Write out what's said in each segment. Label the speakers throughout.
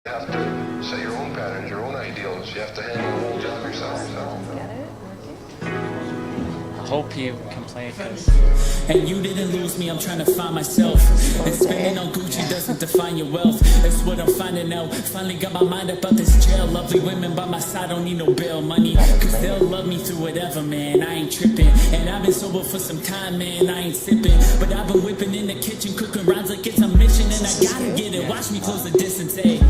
Speaker 1: You have to set your own patterns, your own ideals. You have to handle the whole job yourself.
Speaker 2: Get it?
Speaker 3: I hope you can play because
Speaker 4: And you didn't lose me, I'm trying to find myself. And spending on Gucci doesn't define your wealth. That's what I'm finding out. Finally got my mind up out this jail. Lovely women by my side, don't need no bail money. Cause they'll love me through whatever, man. I ain't tripping. And I've been sober for some time, man. I ain't sipping. But I've been whipping in the kitchen, cooking rhymes like it's a mission. And I gotta get it. Watch me close the distance, hey.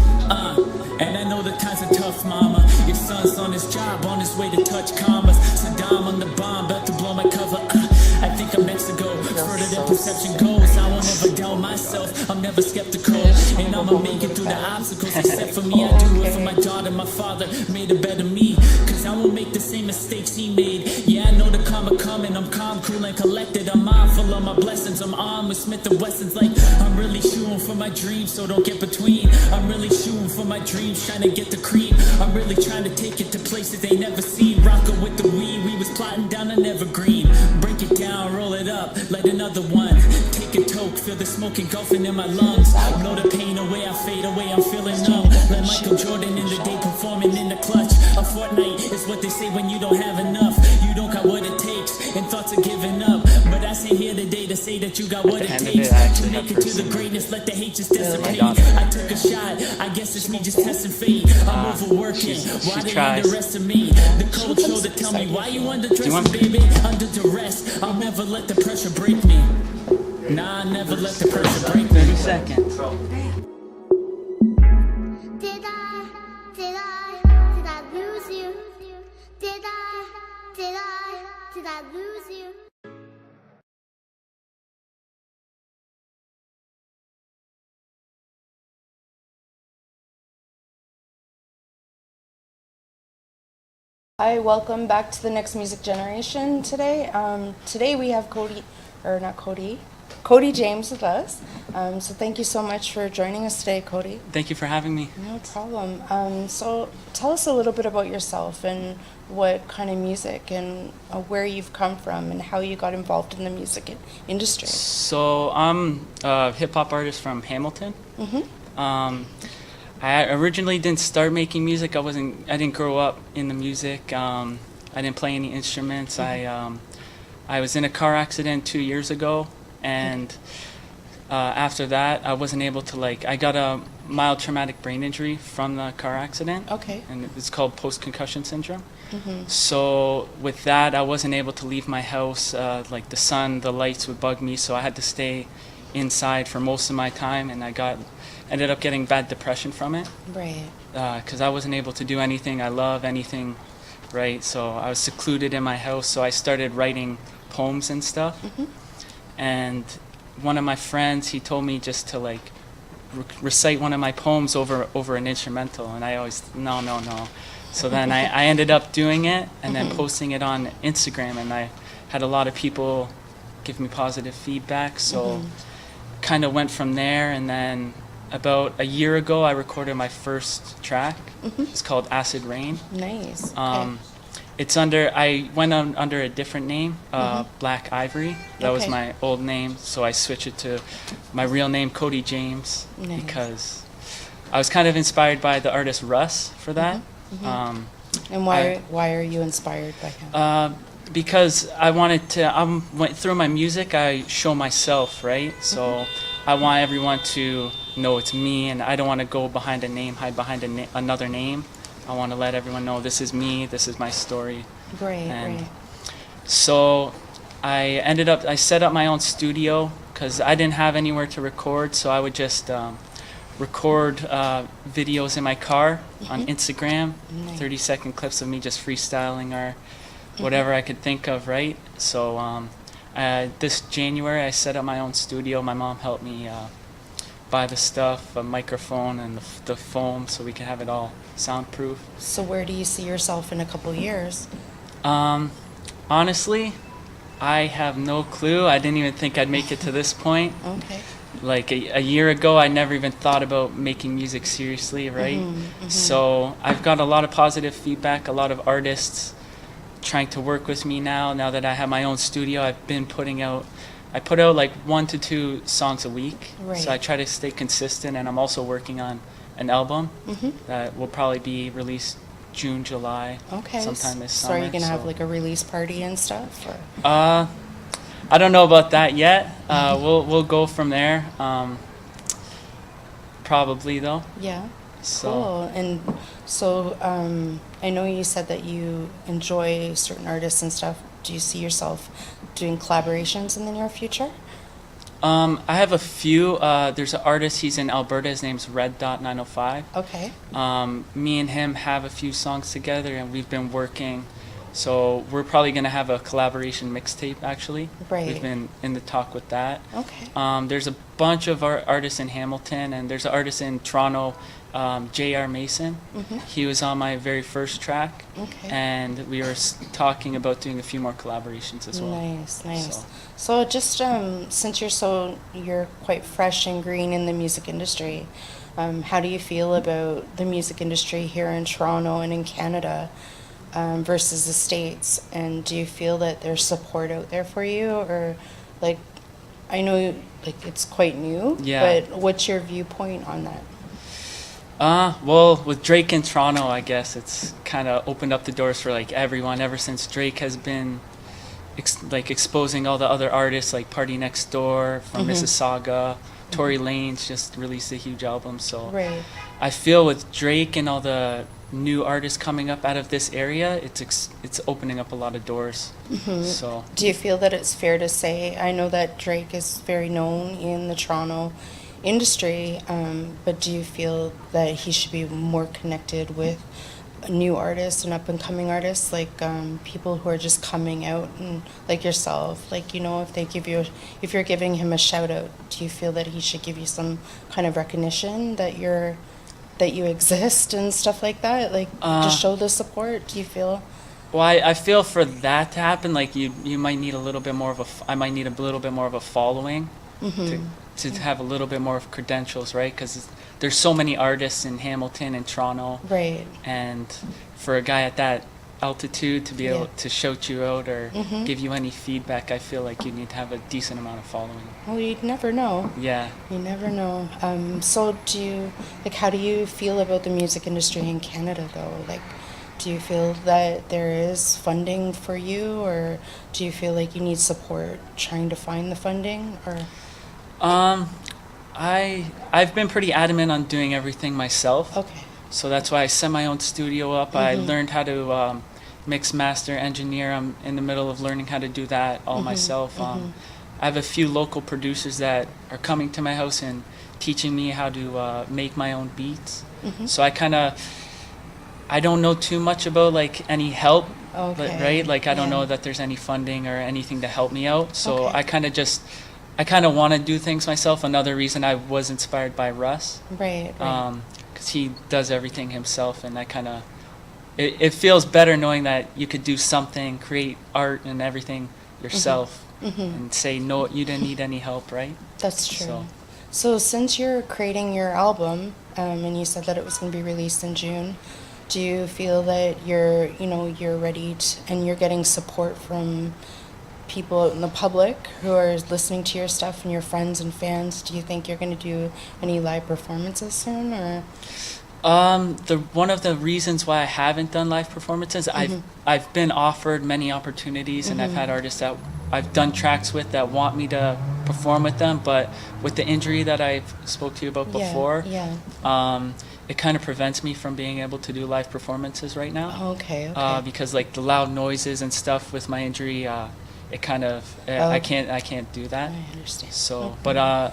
Speaker 4: And I know the times are tough, mama. Your son's on his job, on his way to touch commas. Saddam on the bomb, about to blow my cover. I think I'm next to go further than perception goes. I won't ever doubt myself, I'm never skeptical. And I'ma make it through the obstacles except for me. I do it for my daughter, my father made a better me. Cause I won't make the same mistakes he made. Yeah, I know the karma coming, I'm calm, cool and collected. I'm mindful of my blessings, I'm armed with Smith & Wessons. Like I'm really shooting for my dreams, so don't get between. I'm really shooting for my dreams, trying to get the cream. I'm really trying to take it to places they never seen. Rockin' with the weed, we was plotting down an evergreen. Break it down, roll it up, light another one. Take a toke, feel the smoke engulfing in my lungs. Blow the pain away, I fade away, I'm feeling numb. Like Michael Jordan in the day, performing in the clutch. A fortnight is what they say when you don't have enough. You don't got what it takes, and thoughts of giving up. But I sit here today to say that you got what it takes to make it to the greatness, let the hate just dissipate. I took a shot, I guess it's me just testing fate. I'm overworking, why they underestimate? The cold shoulder tell me why you underdressing, baby. Under duress, I'll never let the pressure break me. Nah, I never let the pressure break me.
Speaker 3: 30 seconds.
Speaker 5: Did I lose you? Did I lose you?
Speaker 2: Hi, welcome back to the Next Music Generation today. Today we have Cody James with us. So thank you so much for joining us today, Cody.
Speaker 3: Thank you for having me.
Speaker 2: No problem. So tell us a little bit about yourself and what kind of music and where you've come from and how you got involved in the music industry.
Speaker 3: So I'm a hip hop artist from Hamilton. I originally didn't start making music. I didn't grow up in the music. I didn't play any instruments. I was in a car accident 2 years ago, and after that, I wasn't able to I got a mild traumatic brain injury from the car accident.
Speaker 2: Okay.
Speaker 3: And it's called post-concussion syndrome. So with that, I wasn't able to leave my house. The sun, the lights would bug me, so I had to stay inside for most of my time, and ended up getting bad depression from it.
Speaker 2: Right.
Speaker 3: Because I wasn't able to do anything I love, anything, right? So I was secluded in my house, so I started writing poems and stuff. And one of my friends, he told me just to recite one of my poems over an instrumental, and I always, no. So then I ended up doing it and then posting it on Instagram, and I had a lot of people give me positive feedback, so kind of went from there. And then about a year ago, I recorded my first track. It's called Acid Rain.
Speaker 2: Nice.
Speaker 3: I went under a different name, Black Ivory. That was my old name, so I switched it to my real name, Cody James, because I was kind of inspired by the artist Russ for that.
Speaker 2: And why are you inspired by him?
Speaker 3: Because I wanted to, through my music, I show myself, right? So I want everyone to know it's me, and I don't want to go behind a name, hide behind another name. I want to let everyone know this is me, this is my story.
Speaker 2: Right.
Speaker 3: So I set up my own studio because I didn't have anywhere to record, so I would just record videos in my car on Instagram, 30-second clips of me just freestyling or whatever I could think of, right? So this January I set up my own studio. My mom helped me buy the stuff, a microphone and the foam, so we can have it all soundproof.
Speaker 2: So where do you see yourself in a couple years?
Speaker 3: Honestly, I have no clue. I didn't even think I'd make it to this point.
Speaker 2: Okay.
Speaker 3: Like a year ago, I never even thought about making music seriously, right? So I've got a lot of positive feedback, a lot of artists trying to work with me now that I have my own studio. I've been I put out like 1 to 2 songs a week.
Speaker 2: Right.
Speaker 3: So I try to stay consistent, and I'm also working on an album that will probably be released June, July,
Speaker 2: Okay.
Speaker 3: sometime this
Speaker 2: So
Speaker 3: summer.
Speaker 2: are you gonna have like a release party and stuff? Or?
Speaker 3: I don't know about that yet. We'll go from there. Probably though.
Speaker 2: Yeah.
Speaker 3: So
Speaker 2: Cool. And so I know you said that you enjoy certain artists and stuff. Do you see yourself doing collaborations in the near future?
Speaker 3: I have a few. There's an artist. He's in Alberta. His name's Red Dot 905.
Speaker 2: Okay.
Speaker 3: Me and him have a few songs together, and we've been working. So we're probably gonna have a collaboration mixtape. Actually,
Speaker 2: Right.
Speaker 3: We've been in the talk with that.
Speaker 2: Okay.
Speaker 3: There's a bunch of artists in Hamilton, and there's an artist in Toronto, J.R. Mason. He was on my very first track,
Speaker 2: Okay.
Speaker 3: and we were talking about doing a few more collaborations as well.
Speaker 2: Nice, nice.
Speaker 3: So-
Speaker 2: So just since you're quite fresh and green in the music industry, how do you feel about the music industry here in Toronto and in Canada versus the States? And do you feel that there's support out there for you, or like I know like it's quite new,
Speaker 3: Yeah.
Speaker 2: but what's your viewpoint on that?
Speaker 3: Well, with Drake in Toronto, I guess it's kind of opened up the doors for like everyone ever since Drake has been exposing all the other artists like Party Next Door from Mississauga. Tory Lanez just released a huge album, so
Speaker 2: Right.
Speaker 3: I feel with Drake and all the new artists coming up out of this area, it's opening up a lot of doors. So
Speaker 2: Do you feel that it's fair to say, I know that Drake is very known in the Toronto industry, but do you feel that he should be more connected with new artists and up and coming artists, like people who are just coming out, and like yourself, like, you know, if you're giving him a shout out, do you feel that he should give you some kind of recognition that you exist and stuff like that, like to show the support? Do you feel?
Speaker 3: well, I feel for that to happen, like you might need a little bit more of I might need a little bit more of a following to have a little bit more of credentials, right? Because there's so many artists in Hamilton and Toronto,
Speaker 2: Right.
Speaker 3: and for a guy at that altitude to be
Speaker 2: Yeah.
Speaker 3: able to shout you out or give you any feedback, I feel like you need to have a decent amount of following.
Speaker 2: Well, you'd never know.
Speaker 3: Yeah.
Speaker 2: You never know. So how do you feel about the music industry in Canada though? Like, do you feel that there is funding for you, or do you feel like you need support trying to find the funding, or?
Speaker 3: I've been pretty adamant on doing everything myself.
Speaker 2: Okay.
Speaker 3: So that's why I set my own studio up. I learned how to mix, master, engineer. I'm in the middle of learning how to do that all myself. I have a few local producers that are coming to my house and teaching me how to make my own beats. So I don't know too much about like any help,
Speaker 2: Okay.
Speaker 3: right? Like I don't
Speaker 2: Yeah.
Speaker 3: know that there's any funding or anything to help me out. So
Speaker 2: Okay.
Speaker 3: I kind of want to do things myself. Another reason I was inspired by Russ.
Speaker 2: Right. Right.
Speaker 3: Because he does everything himself, and it feels better knowing that you could do something, create art and everything yourself, and say no, you didn't need any help, right?
Speaker 2: That's true.
Speaker 3: So-
Speaker 2: So since you're creating your album, and you said that it was going to be released in June, do you feel that you're ready and you're getting support from people out in the public who are listening to your stuff and your friends and fans? Do you think you're going to do any live performances soon, or?
Speaker 3: One of the reasons why I haven't done live performances, I've been offered many opportunities, and I've had artists that I've done tracks with that want me to perform with them, but with the injury that I spoke to you about before, it kind of prevents me from being able to do live performances right now.
Speaker 2: Okay. Okay.
Speaker 3: Because like the loud noises and stuff with my injury, it kind of I can't do that.
Speaker 2: I understand.
Speaker 3: So, but I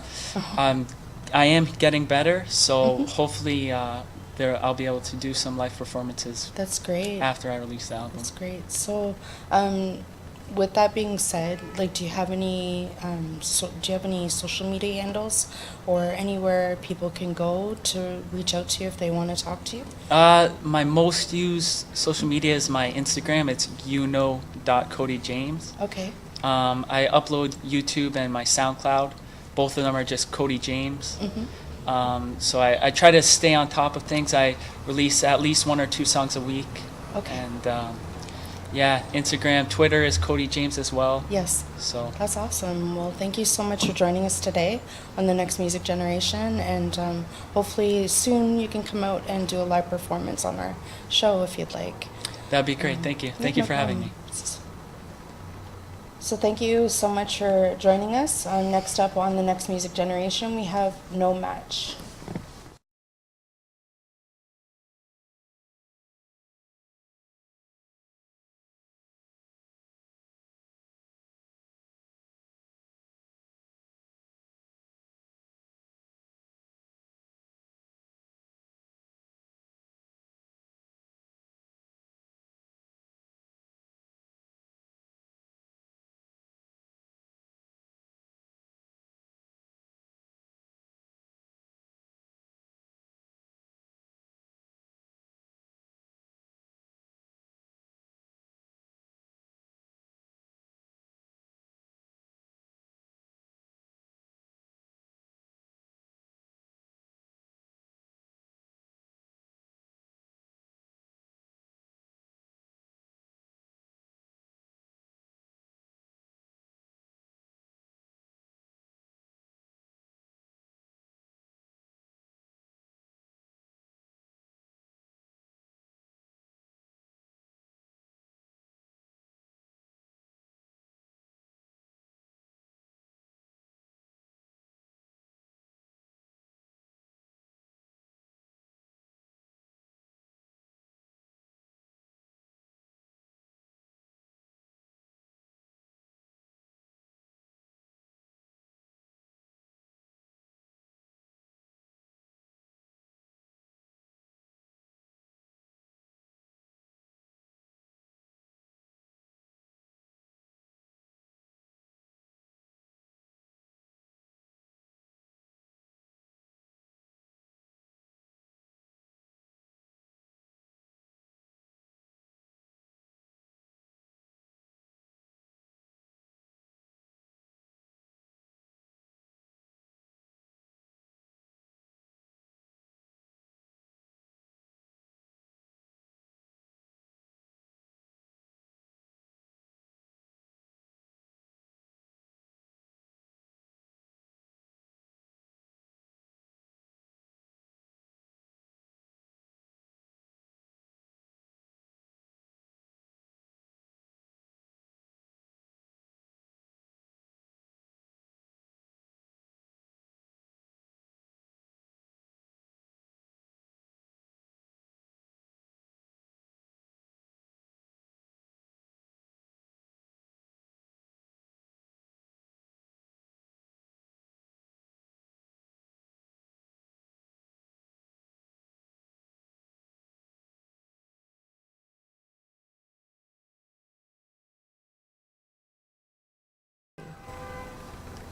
Speaker 3: am getting better. So hopefully I'll be able to do some live performances
Speaker 2: That's great.
Speaker 3: after I release the album.
Speaker 2: That's great. So, with that being said, like, do you have any social media handles or anywhere people can go to reach out to you if they want to talk to you?
Speaker 3: My most used social media is my Instagram. It's @codyjames.
Speaker 2: Okay.
Speaker 3: I upload YouTube and my SoundCloud. Both of them are just Cody James. So I try to stay on top of things. I release at least 1 or 2 songs a week.
Speaker 2: Okay.
Speaker 3: And Yeah, Instagram, Twitter is Cody James as well.
Speaker 2: Yes.
Speaker 3: So
Speaker 2: That's awesome. Well, thank you so much for joining us today on the Next Music Generation, and hopefully soon you can come out and do a live performance on our show if you'd like.
Speaker 3: that'd be great. Thank you. Thank you
Speaker 2: No
Speaker 3: for having me.
Speaker 2: problem. So thank you so much for joining us. Next up on the Next Music Generation, we have No Match.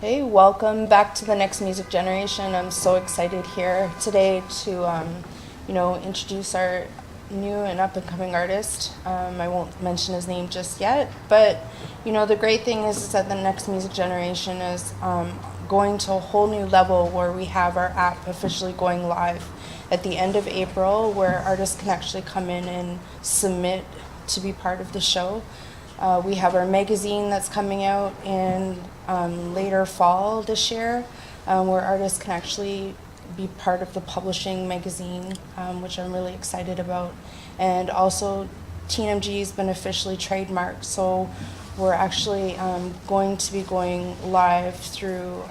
Speaker 2: Hey, welcome back to the Next Music Generation. I'm so excited here today to, introduce our new and up-and-coming artist. I won't mention his name just yet, but, the great thing is that the Next Music Generation is going to a whole new level where we have our app officially going live at the end of April, where artists can actually come in and submit to be part of the show. We have our magazine that's coming out in later fall this year, where artists can actually be part of the publishing magazine, which I'm really excited about. And also, TNMG has been officially trademarked, so we're actually going to be going live through,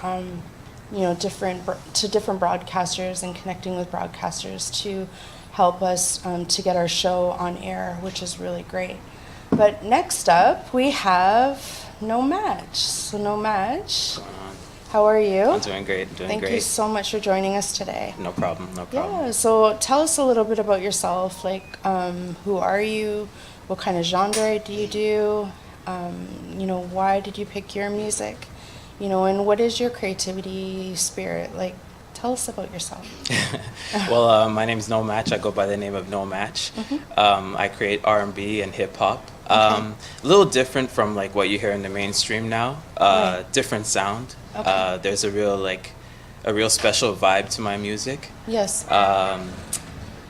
Speaker 2: different broadcasters and connecting with broadcasters to help us to get our show on air, which is really great. But next up, we have No Match. So No Match, how are you?
Speaker 6: I'm doing great.
Speaker 2: Thank you so much for joining us today.
Speaker 6: No problem.
Speaker 2: Yeah, so tell us a little bit about yourself. Like, who are you? What kind of genre do you do? Why did you pick your music? And what is your creativity spirit? Like, tell us about yourself.
Speaker 6: Well, my name's No Match. I go by the name of No Match. I create R&B and hip hop. A little different from like what you hear in the mainstream now.
Speaker 2: Right.
Speaker 6: Different sound.
Speaker 2: Okay.
Speaker 6: There's a real special vibe to my music.
Speaker 2: Yes.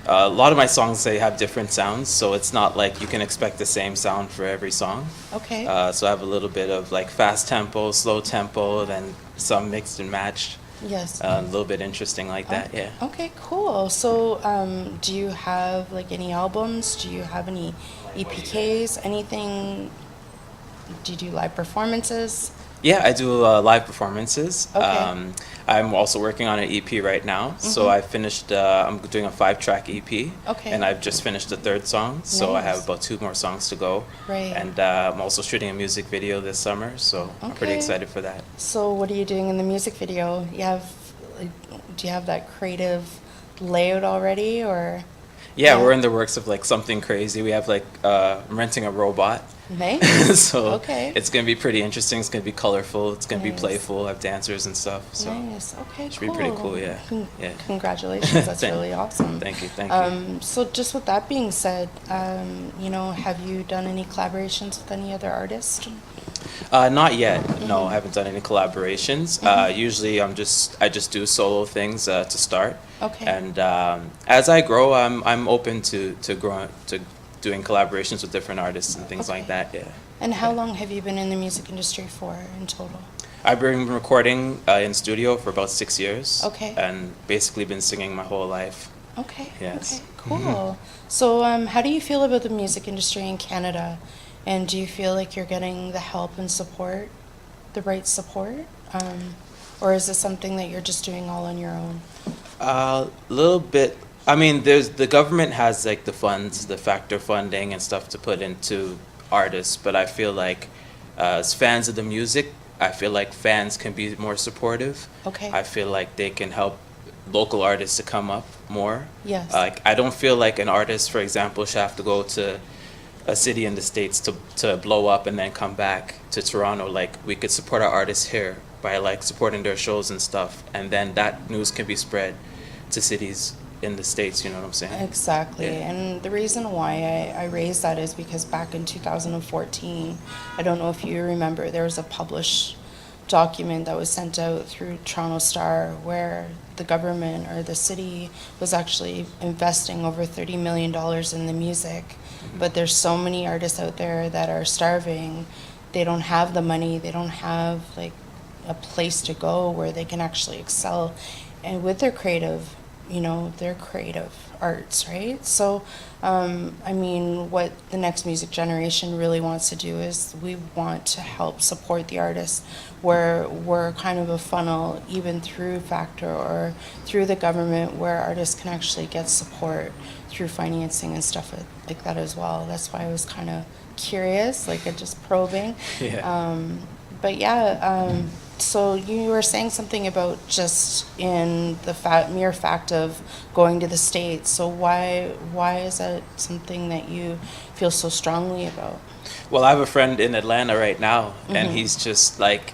Speaker 6: A lot of my songs, they have different sounds, so it's not like you can expect the same sound for every song.
Speaker 2: Okay.
Speaker 6: So I have a little bit of like fast tempo, slow tempo, then some mixed and matched.
Speaker 2: Yes.
Speaker 6: A little bit interesting like that, yeah.
Speaker 2: Okay, cool. So, do you have like any albums? Do you have any EPKs? Anything? Do you do live performances?
Speaker 6: Yeah, I do live performances.
Speaker 2: Okay.
Speaker 6: I'm also working on an EP right now. So I finished, I'm doing a 5-track EP.
Speaker 2: Okay.
Speaker 6: And I've just finished the 3rd song. So I have
Speaker 2: Nice.
Speaker 6: about 2 more songs to go.
Speaker 2: Right.
Speaker 6: And I'm also shooting a music video this summer. So I'm pretty
Speaker 2: Okay.
Speaker 6: excited for that.
Speaker 2: So, what are you doing in the music video? You have, like, do you have that creative layout already, or?
Speaker 6: Yeah,
Speaker 2: Yeah.
Speaker 6: we're in the works of like something crazy. We have like, I'm renting a robot.
Speaker 2: Nice.
Speaker 6: So
Speaker 2: Okay.
Speaker 6: it's going to be pretty interesting. It's going to be colorful. It's going to be
Speaker 2: Nice.
Speaker 6: playful. Have dancers and stuff. So
Speaker 2: Nice. Okay,
Speaker 6: should
Speaker 2: cool.
Speaker 6: be pretty cool, yeah. Yeah.
Speaker 2: Congratulations. That's
Speaker 6: Thank-
Speaker 2: really awesome.
Speaker 6: Thank you. Thank you.
Speaker 2: So just with that being said, have you done any collaborations with any other artists?
Speaker 6: Not yet. No, I haven't done any collaborations. Usually, I just do solo things to start.
Speaker 2: Okay.
Speaker 6: And as I grow, I'm open to doing collaborations with different artists and things like
Speaker 2: Okay.
Speaker 6: that. Yeah.
Speaker 2: And how long have you been in the music industry for in total?
Speaker 6: I've been recording in studio for about 6 years.
Speaker 2: Okay.
Speaker 6: And basically been singing my whole life.
Speaker 2: Okay.
Speaker 6: Yes.
Speaker 2: Okay, cool. So, how do you feel about the music industry in Canada? And do you feel like you're getting the help and support, the right support? Or is this something that you're just doing all on your own?
Speaker 6: A little bit. I mean, the government has like the funds, the factor funding and stuff to put into artists, but I feel like as fans of the music, I feel like fans can be more supportive.
Speaker 2: Okay.
Speaker 6: I feel like they can help local artists to come up more.
Speaker 2: Yes.
Speaker 6: Like I don't feel like an artist, for example, should have to go to a city in the States to blow up and then come back to Toronto. Like we could support our artists here by like supporting their shows and stuff, and then that news can be spread to cities in the States, you know what I'm saying?
Speaker 2: Exactly.
Speaker 6: Yeah.
Speaker 2: And the reason why I raised that is because back in 2014, I don't know if you remember, there was a published document that was sent out through Toronto Star where the government or the city was actually investing over $30 million in the music. But there's so many artists out there that are starving. They don't have the money. They don't have like a place to go where they can actually excel. And with their creative, their creative arts, right? So, what the next music generation really wants to do is we want to help support the artists where we're kind of a funnel even through Factor or through the government where artists can actually get support through financing and stuff like that as well. That's why I was kind of curious, like just probing.
Speaker 6: Yeah.
Speaker 2: But yeah, so you were saying something about just in the mere fact of going to the States. So why is that something that you feel so strongly about?
Speaker 6: Well, I have a friend in Atlanta right now, and he's just like,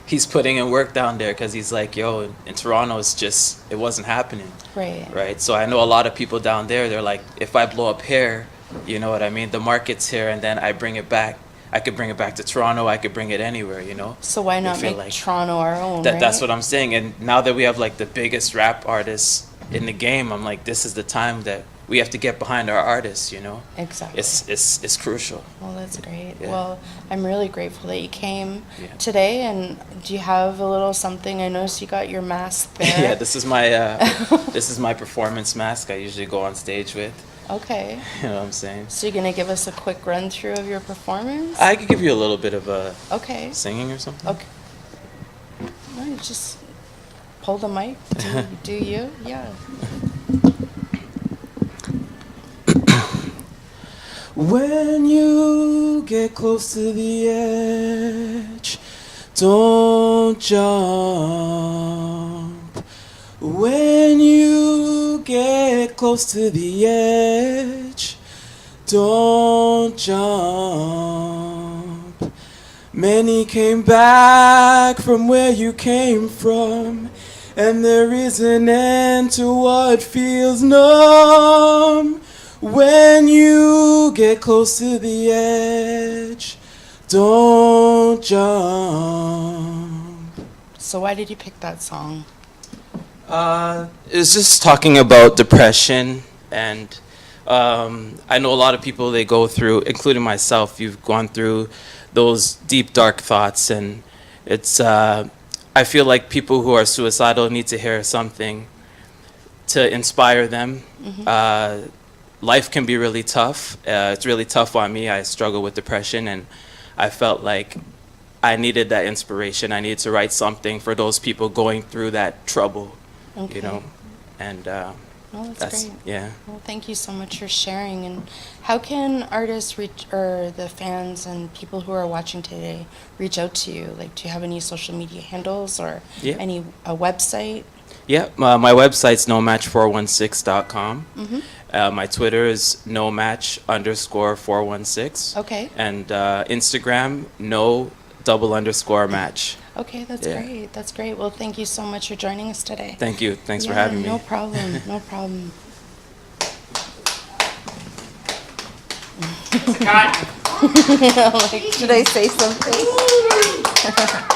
Speaker 6: he's putting in work down there because he's like, yo, in Toronto, it wasn't happening.
Speaker 2: Right.
Speaker 6: Right. So I know a lot of people down there, they're like, if I blow up here, you know what I mean? The market's here, and then I bring it back. I could bring it back to Toronto. I could bring it anywhere, you know?
Speaker 2: So why
Speaker 6: I
Speaker 2: not
Speaker 6: feel
Speaker 2: make
Speaker 6: like
Speaker 2: Toronto our own,
Speaker 6: That's
Speaker 2: right?
Speaker 6: what I'm saying. And now that we have like the biggest rap artists in the game, I'm like, this is the time that we have to get behind our artists, you know?
Speaker 2: Exactly.
Speaker 6: It's crucial.
Speaker 2: Well, that's great.
Speaker 6: Yeah.
Speaker 2: Well, I'm really grateful that you came
Speaker 6: Yeah.
Speaker 2: today. And do you have a little something? I noticed you got your mask there.
Speaker 6: Yeah, this is my performance mask I usually go on stage with.
Speaker 2: Okay.
Speaker 6: You know what I'm saying?
Speaker 2: So you're gonna give us a quick run through of your performance?
Speaker 6: I could give you a little bit of a
Speaker 2: Okay.
Speaker 6: singing or something.
Speaker 2: Okay. No, you just pull the mic. Do you? Yeah.
Speaker 6: When you get close to the edge, don't jump. When you get close to the edge, don't jump. Many came back from where you came from, and there is an end to what feels numb. When you get close to the edge, don't jump.
Speaker 2: So why did you pick that song?
Speaker 6: It's just talking about depression And I know a lot of people, they go through, including myself, you've gone through those deep, dark thoughts. And it's, I feel like people who are suicidal need to hear something to inspire them. Life can be really tough. It's really tough on me. I struggle with depression, and I felt like I needed that inspiration. I needed to write something for those people going through that trouble,
Speaker 2: Okay.
Speaker 6: you know. And
Speaker 2: Oh, that's great.
Speaker 6: yeah.
Speaker 2: Well, thank you so much for sharing. And how can artists reach, or the fans and people who are watching today, reach out to you? Like, do you have any social media handles or
Speaker 6: Yeah.
Speaker 2: any a website?
Speaker 6: Yeah, my website's nomatch416.com. My Twitter is nomatch_416.
Speaker 2: Okay.
Speaker 6: And Instagram, no_match.
Speaker 2: Okay, that's
Speaker 6: Yeah.
Speaker 2: great. That's great. Well, thank you so much for joining us today.
Speaker 6: Thank you. Thanks for
Speaker 2: Yeah,
Speaker 6: having me.
Speaker 2: No problem. No problem. Like, should I say something?